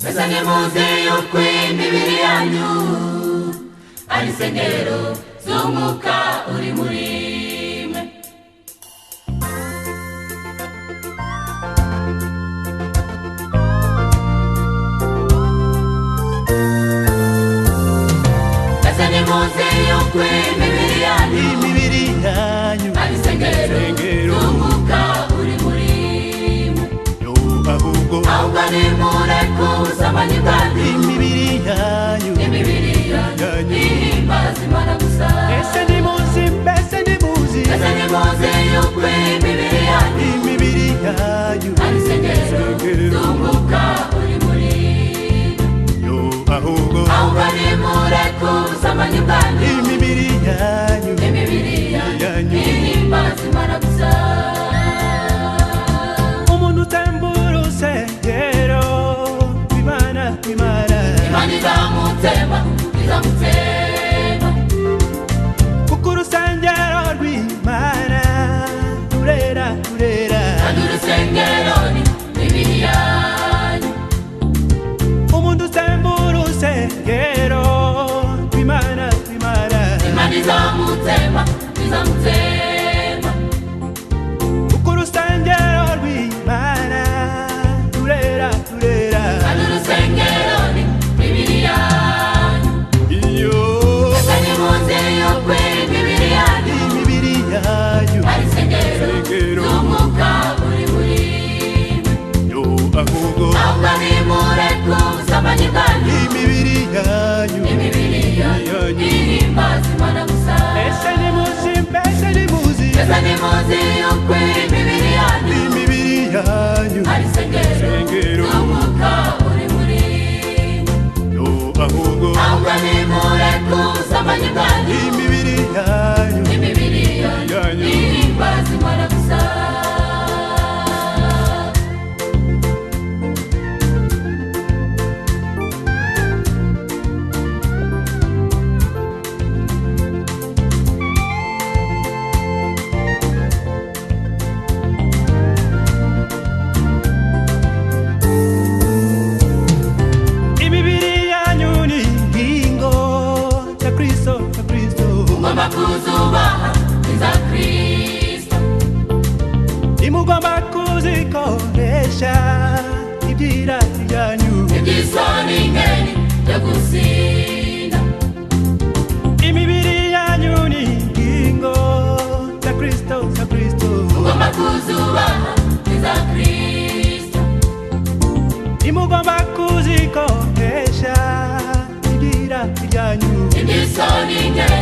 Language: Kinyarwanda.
Mbese nimuze yuko imibiri yanyu ari insengero z'umwuka uri muri mwe. Mbese nimuze yuko imibiri yanyu ari insengero z'umwuka uri muri mwe. Ahubwo nimureke ubusambanyi bwanyu, imibiri yanyu ihimbaza Imana gusa. Mbese nimuze yuko imibiri yanyu ari insengero z'umwuka uri muri mwe. Ahubwo nimureke ubusambanyi bwanyu, imibiri yanyu ihimbaza Imana gusa. Umuntu utembura urusengero rw'Imana, Imana izamutsema kuko urusengero rw'Imana rurera kandi urusengero ni imibiri yanyu. umuntu utembura urusengero rw'Imana, Imana izamutsema kuko urusengero rw'Imana rurera kandi urusengero ni imibiri yanyu. Mbese nimuze yuko imibiri yanyu ari insengero z'umwuka uri muri mwe. Ahubwo nimureke ubusambanyi bwanyu, imibiri yanyu ihimbaza Imana gusa. Mbese nimuze yuko imibiri yanyu ari insengero z'umwuka uri muri mwe. Ahubwo nimureke ubusambanyi bwanyu, imibiri yanyu ihimbaza Imana gusa. Mugomba kuzubaha iza Kristo, nimugomba kuzikoresha iby'irari byanyu, iby'isoni ingeri byo gusinda. imibiri yanyu ni ingingo za Kristo. Mugomba kuzubaha iza Kristo, nimugomba kuzikoresha iby'irari byanyu, iby'isoni ingeri